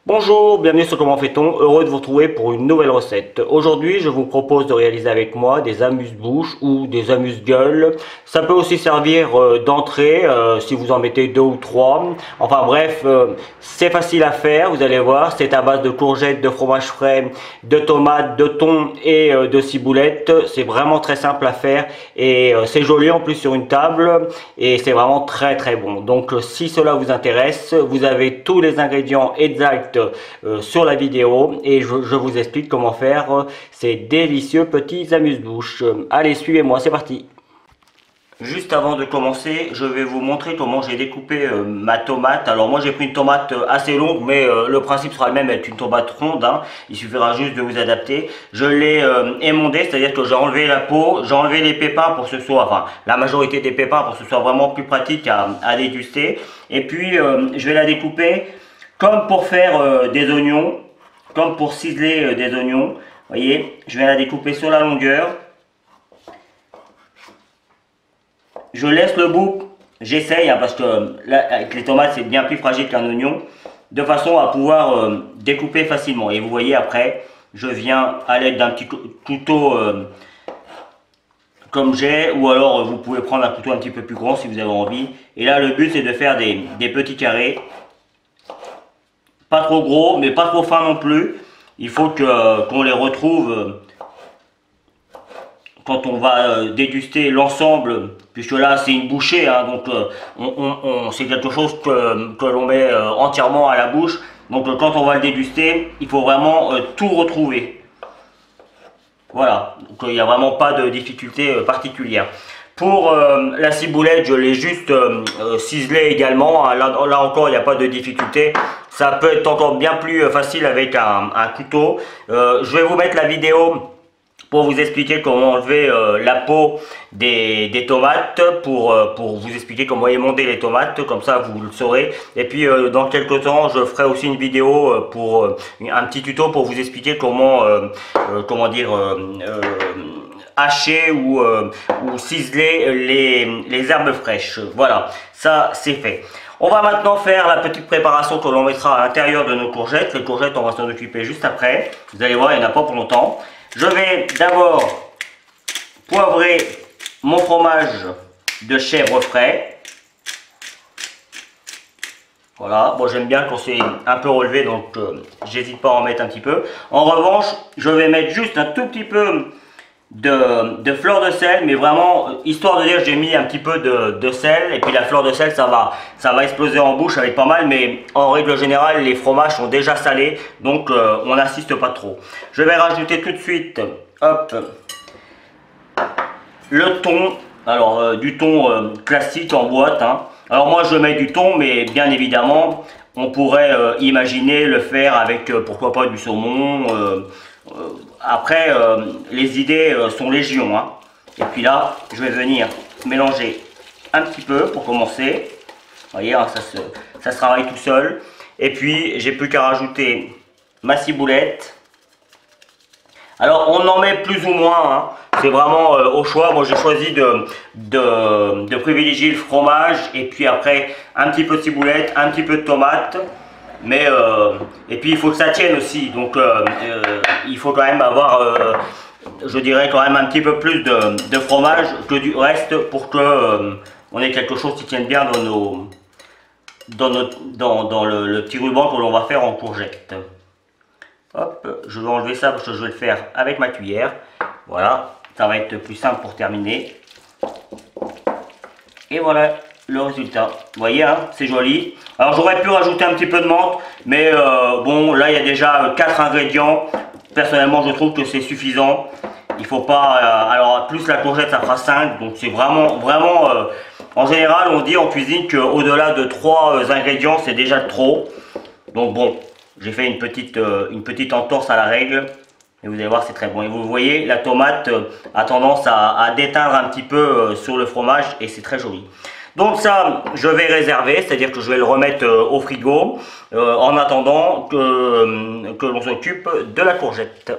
Bonjour, bienvenue sur Comment fait-on, heureux de vous retrouver pour une nouvelle recette. Aujourd'hui, je vous propose de réaliser avec moi des amuse-bouches ou des amuse-gueules. Ça peut aussi servir d'entrée si vous en mettez 2 ou 3. Enfin bref, c'est facile à faire, vous allez voir. C'est à base de courgettes, de fromage frais, de tomates, de thon et de ciboulette. C'est vraiment très simple à faire et c'est joli en plus sur une table et c'est vraiment très bon. Donc si cela vous intéresse, vous avez tous les ingrédients exacts sur la vidéo et je vous explique comment faire ces délicieux petits amuse-bouches. Allez, suivez-moi, c'est parti. Juste avant de commencer, je vais vous montrer comment j'ai découpé ma tomate. Alors moi j'ai pris une tomate assez longue, mais le principe sera le même avec une tomate ronde, hein. Il suffira juste de vous adapter. Je l'ai émondée, c'est-à-dire que j'ai enlevé la peau, j'ai enlevé les pépins pour que ce soit, enfin la majorité des pépins pour que ce soit vraiment plus pratique à déguster. Et puis je vais la découper comme pour faire des oignons, comme pour ciseler des oignons. Vous voyez, je vais la découper sur la longueur. Je laisse le bout, j'essaye, hein, parce que là, avec les tomates c'est bien plus fragile qu'un oignon, de façon à pouvoir découper facilement. Et vous voyez après, je viens à l'aide d'un petit couteau comme j'ai, ou alors vous pouvez prendre un couteau un petit peu plus grand si vous avez envie. Et là le but c'est de faire des petits carrés, pas trop gros mais pas trop fins non plus. Il faut qu'on les retrouve quand on va déguster l'ensemble, puisque là c'est une bouchée, hein, donc c'est quelque chose que l'on met entièrement à la bouche. Donc quand on va le déguster, il faut vraiment tout retrouver. Voilà, donc il n'y a vraiment pas de difficulté particulière. Pour la ciboulette, je l'ai juste ciselée également. Là encore, il n'y a pas de difficulté. Ça peut être encore bien plus facile avec un couteau. Je vais vous mettre la vidéo pour vous expliquer comment enlever la peau des tomates, pour vous expliquer comment émonder les tomates, comme ça vous le saurez. Et puis dans quelques temps je ferai aussi une vidéo pour un petit tuto pour vous expliquer comment hacher ou ciseler les herbes fraîches. Voilà, ça c'est fait. On va maintenant faire la petite préparation que l'on mettra à l'intérieur de nos courgettes. Les courgettes, on va s'en occuper juste après. Vous allez voir, il n'y en a pas pour longtemps. Je vais d'abord poivrer mon fromage de chèvre frais. Voilà, bon, j'aime bien quand c'est un peu relevé, donc j'hésite pas à en mettre un petit peu. En revanche, je vais mettre juste un tout petit peu de fleur de sel, mais vraiment histoire de dire j'ai mis un petit peu de sel, et puis la fleur de sel ça va exploser en bouche avec pas mal, mais en règle générale les fromages sont déjà salés, donc on n'insiste pas trop. Je vais rajouter tout de suite, hop, le thon. Alors du thon classique en boîte, hein. Alors moi je mets du thon, mais bien évidemment on pourrait imaginer le faire avec pourquoi pas du saumon. Après, les idées sont légion, hein. Et puis là, je vais venir mélanger un petit peu pour commencer. Vous voyez, hein, ça se travaille tout seul. Et puis, j'ai plus qu'à rajouter ma ciboulette. Alors, on en met plus ou moins, hein. C'est vraiment au choix. Moi, j'ai choisi de privilégier le fromage. Et puis après, un petit peu de ciboulette, un petit peu de tomate. Mais et puis il faut que ça tienne aussi, donc il faut quand même avoir je dirais quand même un petit peu plus de fromage que du reste pour que on ait quelque chose qui tienne bien dans le petit ruban que l'on va faire en courgette. Hop, je vais enlever ça parce que je vais le faire avec ma cuillère. Voilà, ça va être plus simple pour terminer. Et voilà le résultat. Vous voyez, hein, c'est joli. Alors j'aurais pu rajouter un petit peu de menthe, mais bon, là il y a déjà 4 ingrédients. Personnellement, je trouve que c'est suffisant. Il faut pas. Alors plus la courgette, ça fera 5. Donc c'est vraiment. En général, on dit en cuisine qu'au-delà de 3 ingrédients, c'est déjà trop. Donc bon, j'ai fait une petite entorse à la règle. Et vous allez voir, c'est très bon. Et vous voyez, la tomate a tendance à déteindre un petit peu sur le fromage et c'est très joli. Donc ça, je vais réserver, c'est-à-dire que je vais le remettre au frigo en attendant que l'on s'occupe de la courgette.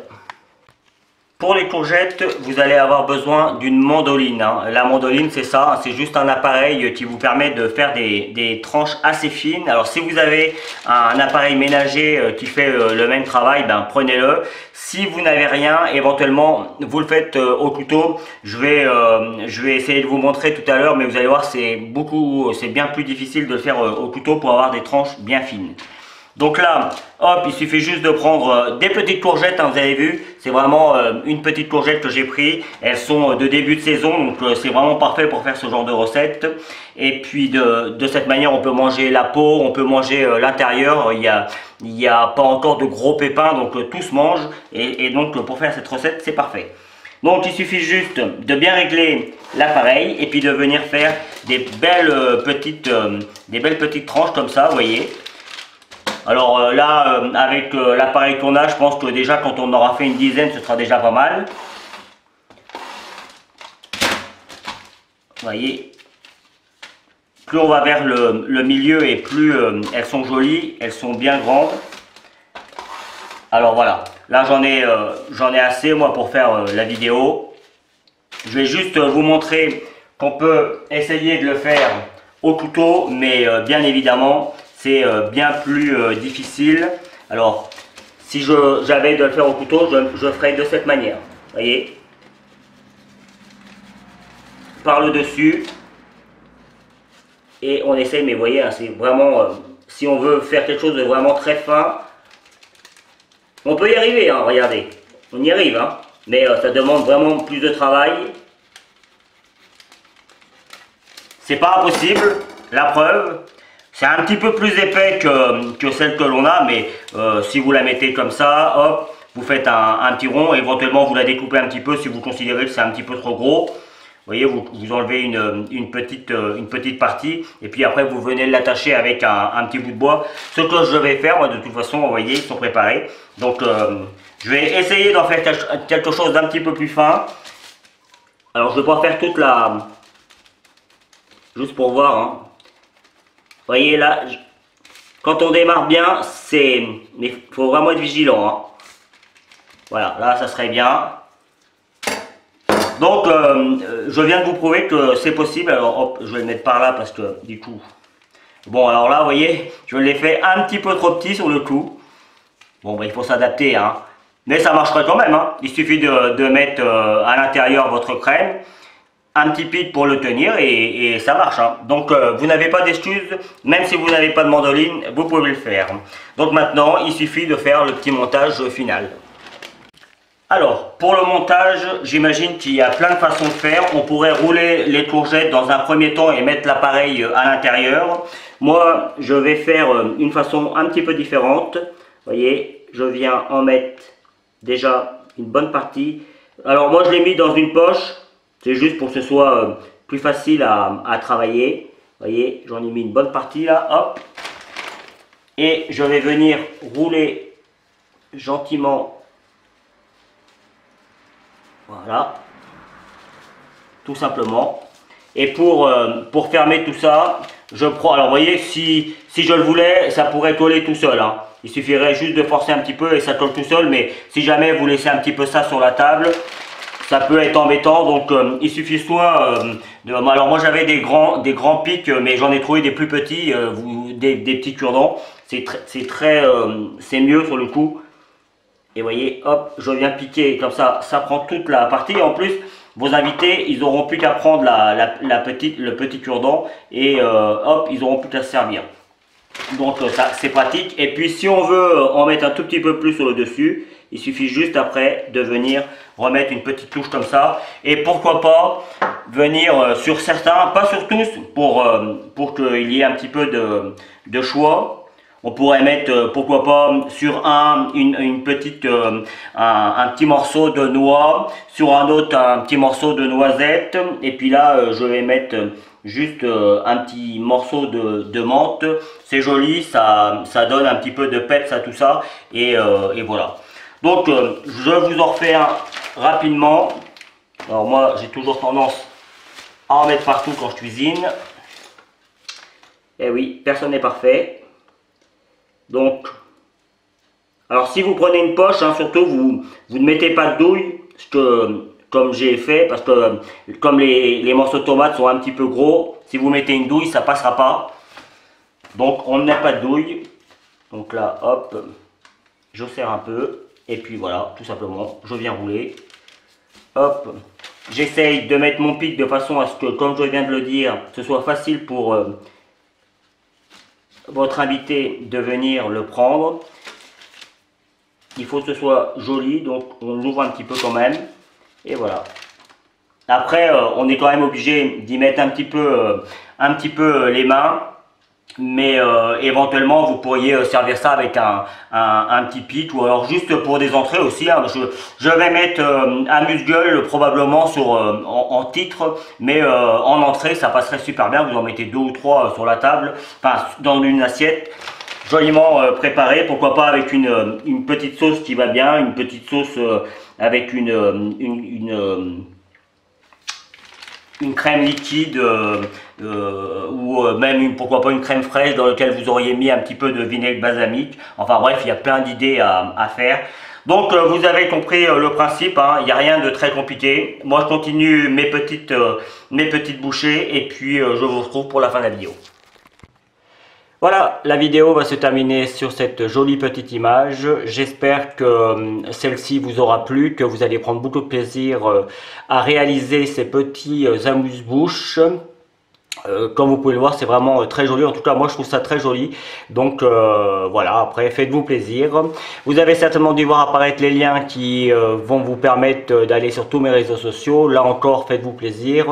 Pour les courgettes, vous allez avoir besoin d'une mandoline. La mandoline, c'est ça, c'est juste un appareil qui vous permet de faire des tranches assez fines. Alors si vous avez un appareil ménager qui fait le même travail, ben, prenez-le. Si vous n'avez rien, éventuellement, vous le faites au couteau. Je vais essayer de vous montrer tout à l'heure, mais vous allez voir, c'est bien plus difficile de le faire au couteau pour avoir des tranches bien fines. Donc là, hop, il suffit juste de prendre des petites courgettes, hein, vous avez vu, c'est vraiment une petite courgette que j'ai pris. Elles sont de début de saison, donc c'est vraiment parfait pour faire ce genre de recette. Et puis de cette manière, on peut manger la peau, on peut manger l'intérieur. Il y a pas encore de gros pépins, donc tout se mange. Et donc pour faire cette recette, c'est parfait. Donc il suffit juste de bien régler l'appareil et puis de venir faire des belles petites tranches comme ça, vous voyez. Alors là, avec l'appareil tournage, je pense que déjà quand on aura fait une dizaine, ce sera déjà pas mal. Vous voyez, plus on va vers le milieu et plus elles sont jolies, elles sont bien grandes. Alors voilà, là j'en ai assez moi pour faire la vidéo. Je vais juste vous montrer qu'on peut essayer de le faire au couteau, mais bien évidemment, c'est bien plus difficile. Alors, si j'avais de le faire au couteau, je ferais de cette manière. Vous voyez, par le dessus. Et on essaye, mais vous voyez, hein, c'est vraiment, si on veut faire quelque chose de vraiment très fin, on peut y arriver, hein, regardez. On y arrive, hein, mais ça demande vraiment plus de travail. C'est pas impossible, la preuve. C'est un petit peu plus épais que celle que l'on a, mais si vous la mettez comme ça, hop, vous faites un petit rond, éventuellement vous la découpez un petit peu si vous considérez que c'est un petit peu trop gros. Vous voyez, vous enlevez une petite partie, et puis après vous venez l'attacher avec un petit bout de bois. Ce que je vais faire, moi de toute façon, vous voyez, ils sont préparés. Donc je vais essayer d'en faire quelque chose d'un petit peu plus fin. Alors je vais pas faire toute la... Juste pour voir, hein. Vous voyez là, quand on démarre bien, mais il faut vraiment être vigilant, hein. Voilà, là ça serait bien. Donc je viens de vous prouver que c'est possible. Alors hop, je vais le mettre par là parce que du coup... Bon alors là, vous voyez, je l'ai fait un petit peu trop petit sur le coup. Bon, bah, il faut s'adapter, hein. Mais ça marcherait quand même, hein. Il suffit de mettre à l'intérieur votre crème. Un petit pic pour le tenir et ça marche, hein. Donc vous n'avez pas d'excuses, même si vous n'avez pas de mandoline, vous pouvez le faire. Donc maintenant il suffit de faire le petit montage final. Alors pour le montage, j'imagine qu'il y a plein de façons de faire. On pourrait rouler les courgettes dans un premier temps et mettre l'appareil à l'intérieur. Moi je vais faire une façon un petit peu différente. Vous voyez, je viens en mettre déjà une bonne partie. Alors moi je l'ai mis dans une poche. C'est juste pour que ce soit plus facile à travailler. Vous voyez, j'en ai mis une bonne partie là, hop. Et je vais venir rouler gentiment. Voilà. Tout simplement. Et pour fermer tout ça, je prends... Alors vous voyez, si je le voulais, ça pourrait coller tout seul, hein. Il suffirait juste de forcer un petit peu et ça colle tout seul. Mais si jamais vous laissez un petit peu ça sur la table... Ça peut être embêtant, donc il suffit soit alors moi j'avais des grands pics, mais j'en ai trouvé des plus petits, des petits cure-dents. C'est mieux sur le coup. Et vous voyez, hop, je viens piquer comme ça prend toute la partie. Et en plus, vos invités, ils n'auront plus qu'à prendre le petit cure-dent et hop, ils n'auront plus qu'à se servir. Donc ça c'est pratique. Et puis si on veut en mettre un tout petit peu plus sur le dessus, il suffit juste après de venir remettre une petite touche comme ça. Et pourquoi pas venir sur certains, pas sur tous, pour qu'il y ait un petit peu de choix. On pourrait mettre, pourquoi pas, sur un petit morceau de noix, sur un autre un petit morceau de noisette. Et puis là, je vais mettre juste un petit morceau de menthe. C'est joli, ça donne un petit peu de peps à tout ça. Et voilà. Donc je vous en refais un rapidement. Alors moi j'ai toujours tendance à en mettre partout quand je cuisine. Et oui, personne n'est parfait. Donc, alors si vous prenez une poche, hein, surtout vous ne mettez pas de douille comme j'ai fait, parce que comme les morceaux de tomates sont un petit peu gros, si vous mettez une douille, ça passera pas. Donc on ne met pas de douille. Donc là, hop, je serre un peu. Et puis voilà, tout simplement, je viens rouler. Hop, j'essaye de mettre mon pic de façon à ce que, comme je viens de le dire, ce soit facile pour votre invité de venir le prendre. Il faut que ce soit joli, donc on l'ouvre un petit peu quand même. Et voilà. Après, on est quand même obligé d'y mettre un petit peu les mains. Mais éventuellement, vous pourriez servir ça avec un petit pic ou alors juste pour des entrées aussi. Hein. Je vais mettre amuse-gueule probablement en titre, mais en entrée, ça passerait super bien. Vous en mettez 2 ou 3 sur la table, enfin dans une assiette, joliment préparée. Pourquoi pas avec une petite sauce qui va bien, une petite sauce avec une crème liquide ou même pourquoi pas une crème fraîche dans laquelle vous auriez mis un petit peu de vinaigre balsamique. Enfin bref, il y a plein d'idées à faire. Donc vous avez compris le principe, hein, il n'y a rien de très compliqué. Moi je continue mes petites bouchées et puis je vous retrouve pour la fin de la vidéo. Voilà, la vidéo va se terminer sur cette jolie petite image. J'espère que celle-ci vous aura plu, que vous allez prendre beaucoup de plaisir à réaliser ces petits amuse-bouches. Comme vous pouvez le voir, c'est vraiment très joli. En tout cas, moi, je trouve ça très joli. Donc, voilà. Après, faites-vous plaisir. Vous avez certainement dû voir apparaître les liens qui vont vous permettre d'aller sur tous mes réseaux sociaux. Là encore, faites-vous plaisir.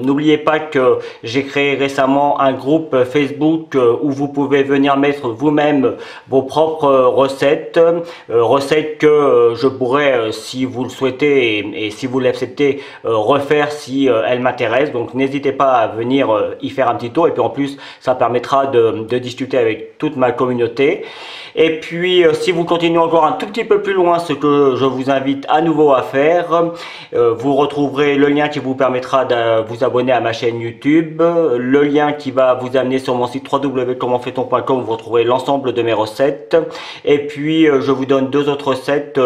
N'oubliez pas que j'ai créé récemment un groupe Facebook où vous pouvez venir mettre vous-même vos propres recettes. Recettes que je pourrais, si vous le souhaitez et si vous l'acceptez, refaire si elles m'intéressent. Donc, n'hésitez pas à venir y faire un petit tour et puis en plus ça permettra de discuter avec toute ma communauté. Et puis si vous continuez encore un tout petit peu plus loin, ce que je vous invite à nouveau à faire, vous retrouverez le lien qui vous permettra de vous abonner à ma chaîne YouTube, le lien qui va vous amener sur mon site www.commentfaiton.com où vous retrouverez l'ensemble de mes recettes, et puis je vous donne 2 autres recettes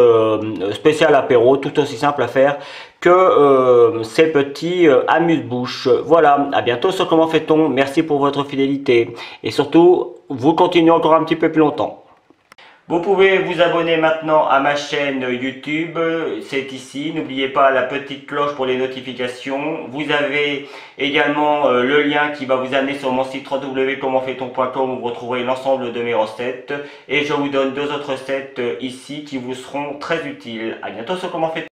spéciales apéro, tout aussi simple à faire que ces petits amuse-bouches. Voilà, à bientôt sur Comment fait-on. Merci pour votre fidélité et surtout, vous continuez encore un petit peu plus longtemps. Vous pouvez vous abonner maintenant à ma chaîne YouTube, c'est ici. N'oubliez pas la petite cloche pour les notifications. Vous avez également le lien qui va vous amener sur mon site www.commentfaiton.com où vous retrouverez l'ensemble de mes recettes. Et je vous donne 2 autres recettes ici qui vous seront très utiles. À bientôt sur Comment fait-on.